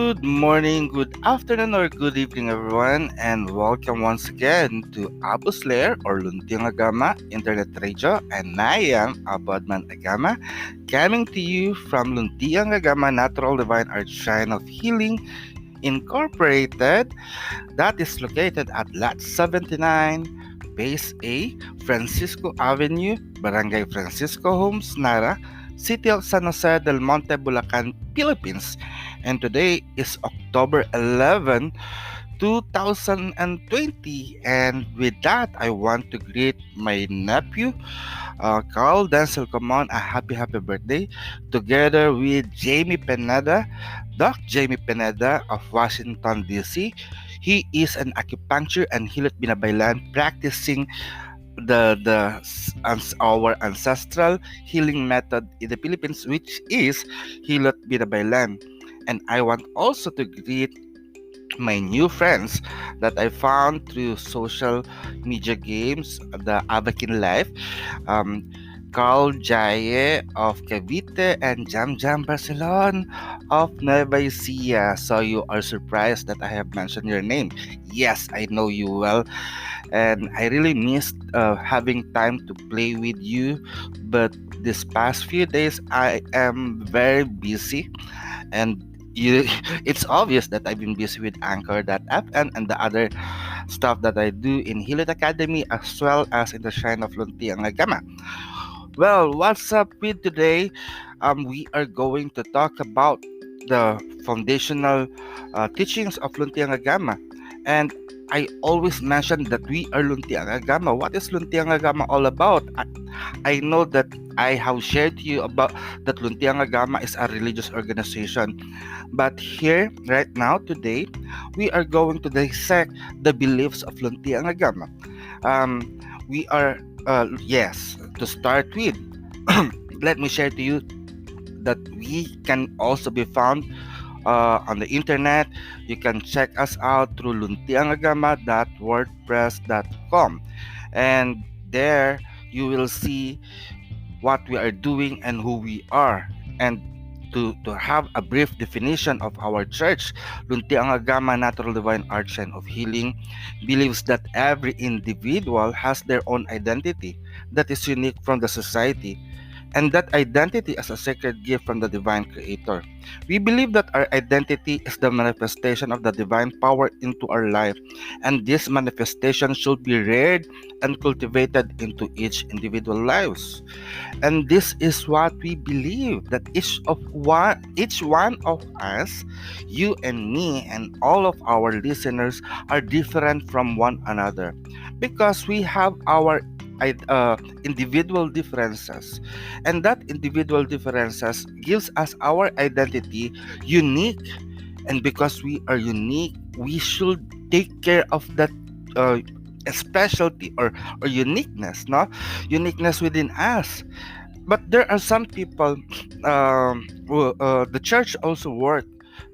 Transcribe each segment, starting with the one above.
Good morning, good afternoon, or good evening, everyone, and welcome once again to Abus Lair or Luntiang Agama Internet Radio. And I am Abadman Agama, coming to you from Luntiang Agama Natural Divine Art Shrine of Healing Incorporated, that is located at Lot 79, Base A, Francisco Avenue, Barangay Francisco Homes, Nara, City of San Jose del Monte, Bulacan, Philippines. And today is October 11, 2020. And with that, I want to greet my nephew, Carl Denzel Comon, a happy birthday, together with Jamie Pineda, Doc Jamie Pineda of Washington, D.C. He is an acupuncture and hilot binabaylan practicing our ancestral healing method in the Philippines, which is hilot binabaylan. And I want also to greet my new friends that I found through social media games, the Abakin Life, um, Carl Jaye of Cavite and Jam Jam Barcelon of Nueva Ecija. So you are surprised that I have mentioned your name. Yes, I know you well, and I really missed having time to play with you. But this past few days, I am very busy, and you, it's obvious that I've been busy with Anchor.fm and the other stuff that I do in Hilit Academy as well as in the Shrine of Luntiang Agama. Well, what's up with today? We are going to talk about the foundational teachings of Luntiang Agama. And I always mention that we are Luntiang Agama. What is Luntiang Agama all about? I know that I have shared to you about that Luntiang Agama is a religious organization. But here, right now, today, we are going to dissect the beliefs of Luntiang Agama. We are, yes, to start with, let me share to you that we can also be found on the internet. You can check us out through luntiangagama.wordpress.com, and there you will see what we are doing and who we are. And to have a brief definition of our church, Luntiang Agama Natural Divine Art Shrine of Healing believes that every individual has their own identity that is unique from the society, and that identity as a sacred gift from the divine creator. We believe that our identity is the manifestation of the divine power into our life, and this manifestation should be reared and cultivated into each individual lives. And this is what we believe, that each one of us, you and me and all of our listeners, are different from one another because we have our individual differences, and that individual differences gives us our identity unique. And because we are unique, we should take care of that uh, specialty or uniqueness, no, uniqueness within us. But there are some people, the church also work,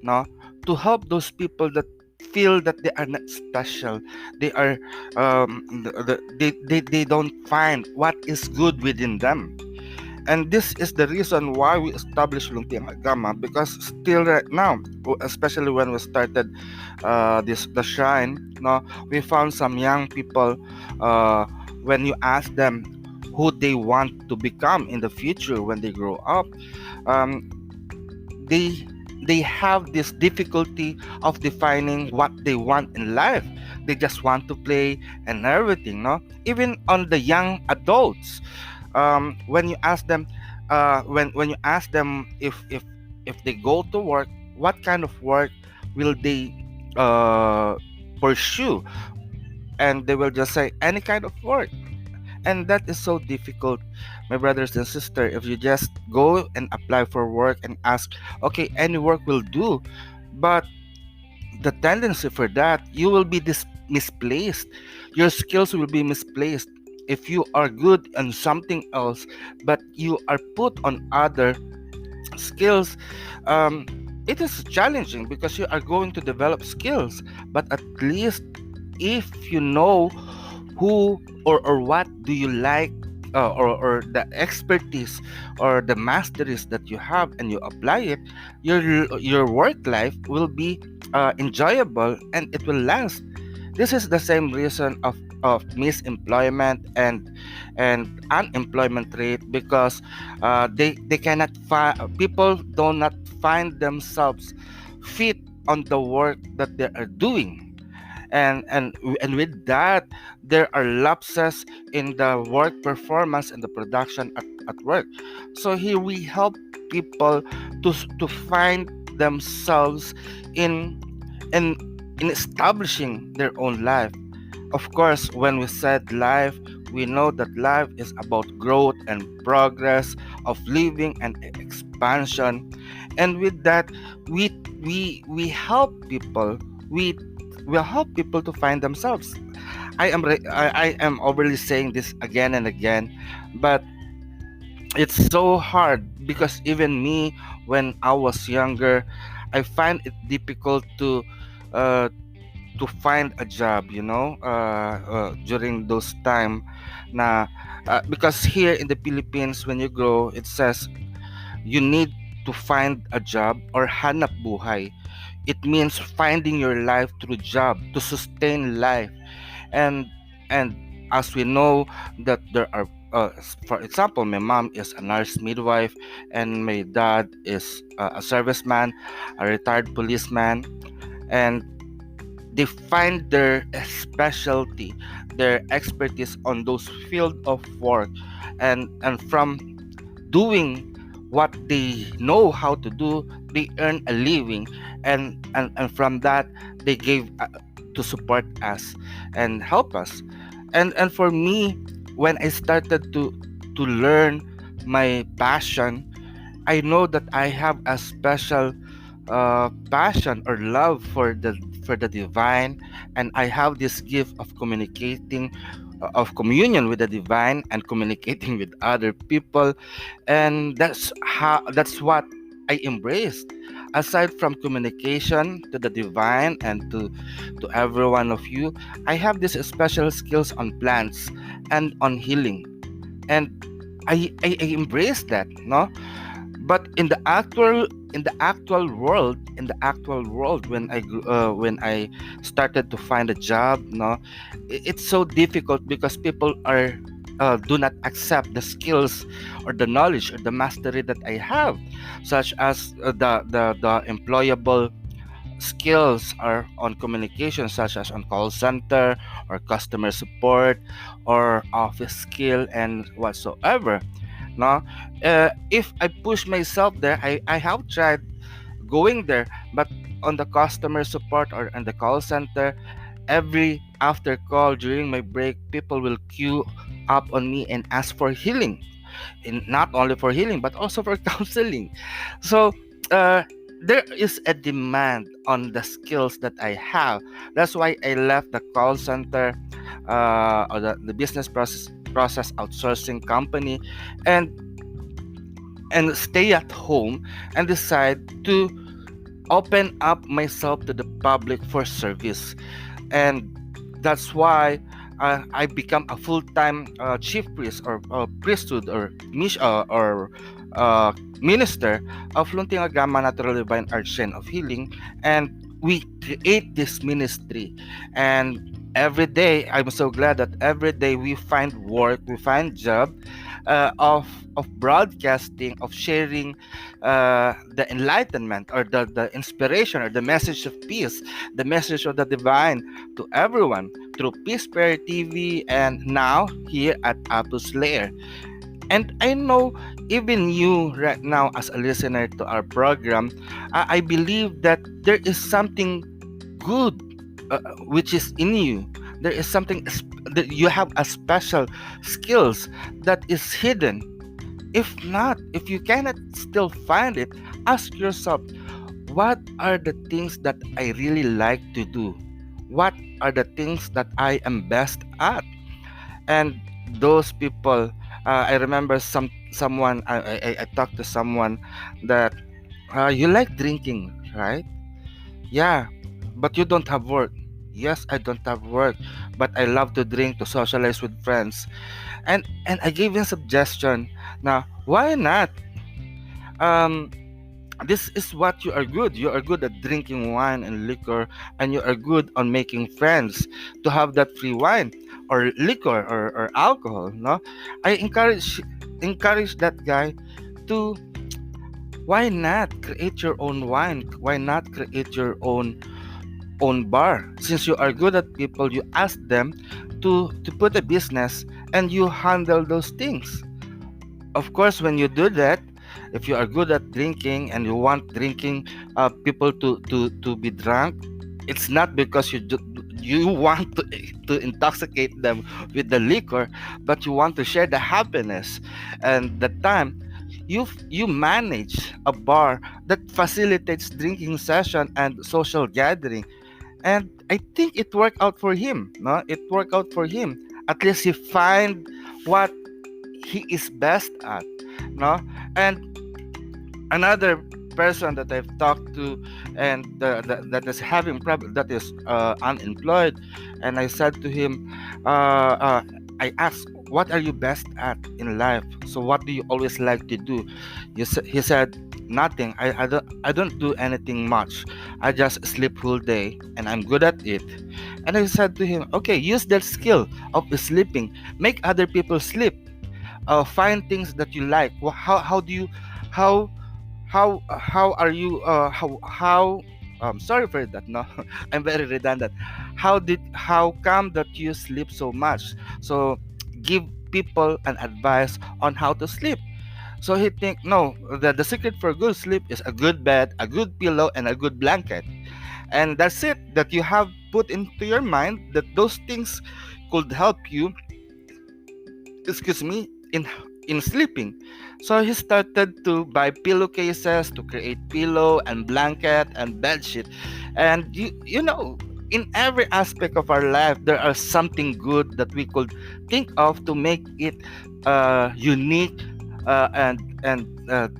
no, to help those people that feel that they are not special. They are they don't find what is good within them. And this is the reason why we established Luntiang Agama, because still right now, especially when we started the shrine, no, we found some young people, uh, when you ask them who they want to become in the future when they grow up, um, they they have this difficulty of defining what they want in life. They just want to play and everything, no, even on the young adults. When you ask them, when you ask them if they go to work, what kind of work will they uh, pursue, and they will just say any kind of work. And that is so difficult, my brothers and sisters. If you just go and apply for work and ask, okay, any work will do, but the tendency for that, you will be misplaced. Your skills will be misplaced. If you are good on something else but you are put on other skills, um, it is challenging because you are going to develop skills. But at least if you know who or what do you like or the expertise or the masteries that you have, and you apply it, your work life will be enjoyable and it will last. This is the same reason of misemployment and unemployment rate, because they cannot find, people do not find themselves fit on the work that they are doing. And with that, there are lapses in the work performance and the production at work. So here we help people to find themselves in in in establishing their own life. Of course, when we said life, we know that life is about growth and progress, of living and expansion. And with that, we we help people. We will help people to find themselves. I am overly saying this again and again, but it's so hard, because even me, when I was younger, I find it difficult uh, to find a job, during those time. Na because here in the Philippines, when you grow, it says you need to find a job or hanap buhay. It means finding your life through job to sustain life. And and as we know that there are, for example, my mom is a nurse midwife, and my dad is a serviceman, a retired policeman, and they find their specialty, their expertise on those field of work, and from doing what they know how to do, they earn a living, and from that they gave, to support us and help us. And for me, when I started to learn my passion, I know that I have a special passion or love for the divine, and I have this gift of communicating, of communion with the divine and communicating with other people. And that's what I embraced. Aside from communication to the divine and to every one of you, I have these special skills on plants and on healing, and I embrace that, no. But in the actual world, when I started to find a job, no, it's so difficult, because people are, do not accept the skills or the knowledge or the mastery that I have, such as, the employable skills are on communication, such as on call center or customer support or office skill and whatsoever, no. If I push myself there, I have tried going there, but on the customer support or on the call center, every after call during my break, people will queue up on me and ask for healing, and not only for healing but also for counseling. So, uh, there is a demand on the skills that I have. That's why I left the call center, or the business process outsourcing company, and stay at home and decide to open up myself to the public for service. And that's why I become a full-time chief priest, or priesthood, or minister of Luntingagama Natural Divine Art Chain of Healing. And we create this ministry, and every day I'm so glad that every day we find work, we find job, of broadcasting, of sharing the enlightenment, or the inspiration, or the message of peace, the message of the divine, to everyone through Peace Prayer TV, and now here at Apus Lair. And I know even you right now, as a listener to our program, I believe that there is something good, which is in you. There is something that you have a special skills that is hidden. If not, if you cannot still find it, ask yourself, what are the things that I really like to do? What are the things that I am best at? And those people, I remember someone, I talked to someone that, you like drinking, right? Yeah, but you don't have work. Yes, I don't have work, but I love to drink to socialize with friends. And I gave him suggestion. Now, why not? Um, this is what you are good. You are good at drinking wine and liquor, and you are good on making friends to have that free wine or liquor or alcohol. No, I encourage that guy to, why not create your own wine? Why not create your own bar? Since you are good at people, you ask them to put a business and you handle those things. Of course, when you do that, if you are good at drinking and you want drinking people to be drunk, it's not because you want to intoxicate them with the liquor, but you want to share the happiness and the time. You manage a bar that facilitates drinking session and social gathering, and I think it worked out for him. No, it worked out for him. At least he find what he is best at. No, and another person that I've talked to, and that is having problem, that is unemployed, and I said to him, I asked, what are you best at in life? So what do you always like to do? He said, nothing. I don't do anything much. I just sleep whole day and I'm good at it. And I said to him, okay, use that skill of sleeping, make other people sleep. Find things that you like. How do you, how how are you how sorry for that, no. I'm very redundant. How come that you sleep so much? So give people an advice on how to sleep. So he think, no, the secret for good sleep is a good bed, a good pillow, and a good blanket. And that's it, that you have put into your mind that those things could help you, excuse me, in sleeping. So he started to buy pillowcases to create pillow and blanket and bed sheet. And you know, in every aspect of our life there are something good that we could think of to make it unique, and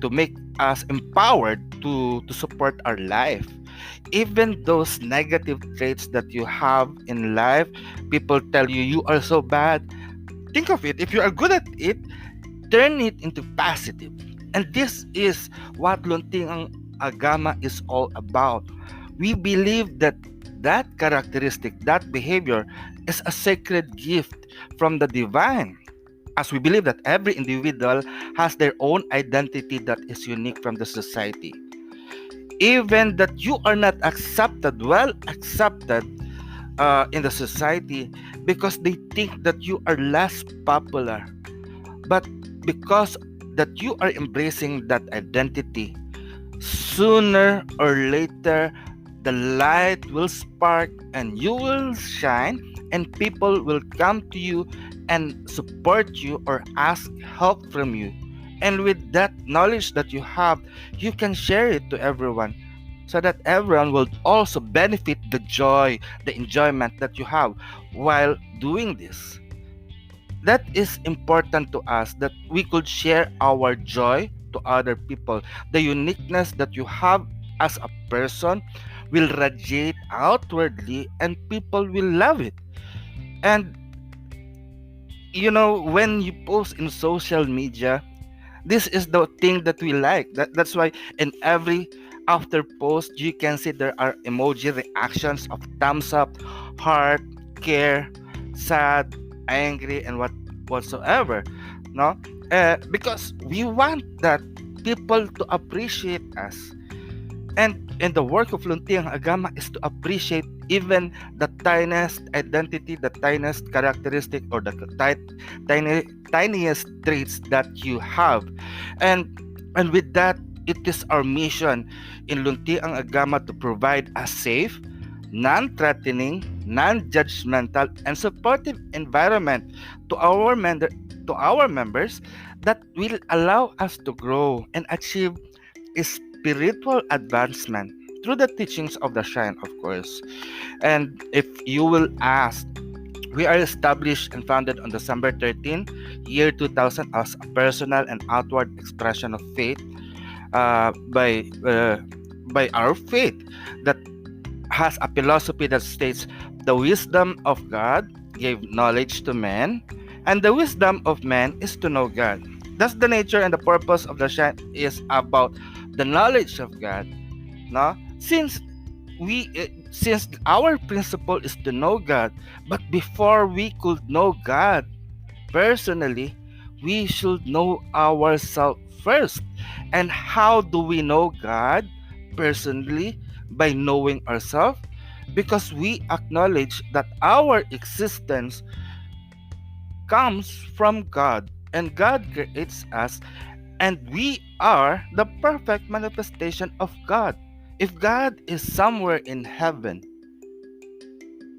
to make us empowered to support our life. Even those negative traits that you have in life, people tell you you are so bad, think of it, if you are good at it, turn it into positive. And this is what Luntingang Agama is all about. We believe that that characteristic, that behavior, is a sacred gift from the divine. As we believe that every individual has their own identity that is unique from the society. Even that you are not accepted, well accepted in the society, because they think that you are less popular. But because that you are embracing that identity, sooner or later the light will spark and you will shine, and people will come to you and support you or ask help from you. And with that knowledge that you have, you can share it to everyone, so that everyone will also benefit the joy, the enjoyment that you have while doing this. That is important to us, that we could share our joy to other people. The uniqueness that you have as a person will radiate outwardly and people will love it. And you know, when you post in social media, this is the thing that we like. That's why in every after post you can see there are emoji reactions of thumbs up, heart, care, sad, angry, and whatsoever. No, because we want that people to appreciate us. And the work of Luntiang Agama is to appreciate even the tiniest identity, the tiniest characteristic, or the tiniest traits that you have. And with that, it is our mission in Luntiang Agama to provide a safe, non-threatening, non-judgmental, and supportive environment to our members that will allow us to grow and achieve spiritual advancement through the teachings of the Shrine, of course. And if you will ask, we are established and founded on December 13, year 2000, as a personal and outward expression of faith, by our faith that has a philosophy that states The wisdom of God gave knowledge to men, and the wisdom of man is to know God. That's the nature and the purpose of the shine is about the knowledge of God. No? Since our principle is to know God, but before we could know God personally, we should know ourselves first. And how do we know God personally? By knowing ourselves, because we acknowledge that our existence comes from God, and God creates us, and we are the perfect manifestation of God. If God is somewhere in heaven,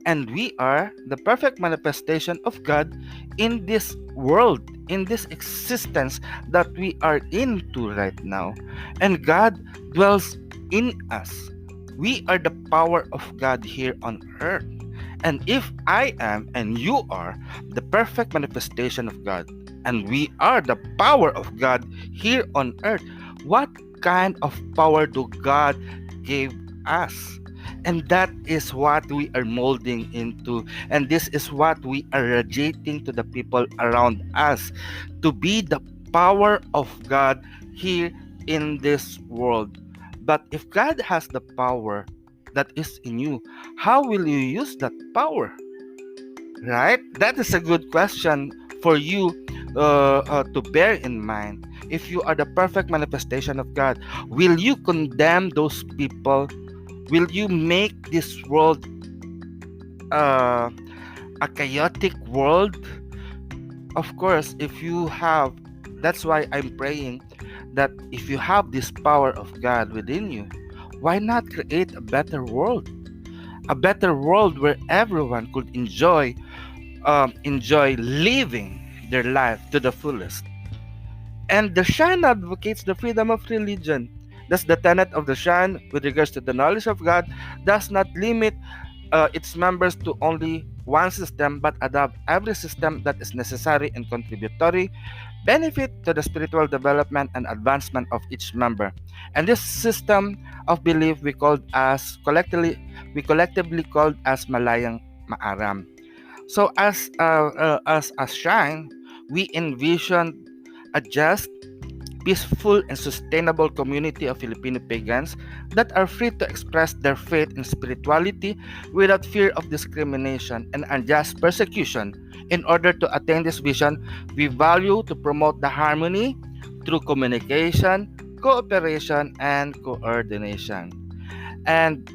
and we are the perfect manifestation of God in this world, in this existence that we are into right now, and God dwells in us. We are the power of God here on earth. And if I am and you are the perfect manifestation of God, and we are the power of God here on earth, what kind of power do God give us? And that is what we are molding into, and this is what we are radiating to the people around us, to be the power of God here in this world. But if God has the power that is in you, how will you use that power? Right? That is a good question for you to bear in mind. If you are the perfect manifestation of God, will you condemn those people? Will you make this world uh, a chaotic world? Of course, if you have, that's why I'm praying that if you have this power of God within you, why not create a better world? A better world where everyone could enjoy living their life to the fullest. And the Shan advocates the freedom of religion. Thus, the tenet of the Shan, with regards to the knowledge of God, does not limit its members to only one system, but adopt every system that is necessary and contributory benefit to the spiritual development and advancement of each member. And this system of belief we collectively called as Malayang Maaram. So as a shrine, we envision a just, peaceful, and sustainable community of Filipino pagans that are free to express their faith and spirituality without fear of discrimination and unjust persecution. In order to attain this vision, we value to promote the harmony through communication, cooperation, and coordination. And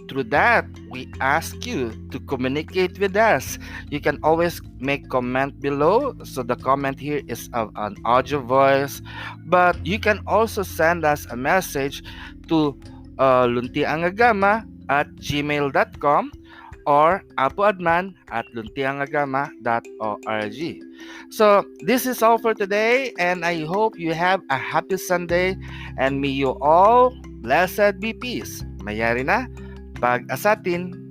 through that, we ask you to communicate with us. You can always make comment below. So the comment here is of an audio voice, but you can also send us a message to luntiangagama@gmail.com or apoadman@luntiangagama.org. So this is all for today, and I hope you have a happy Sunday, and may you all blessed be peace. Mayari na pag-asatin.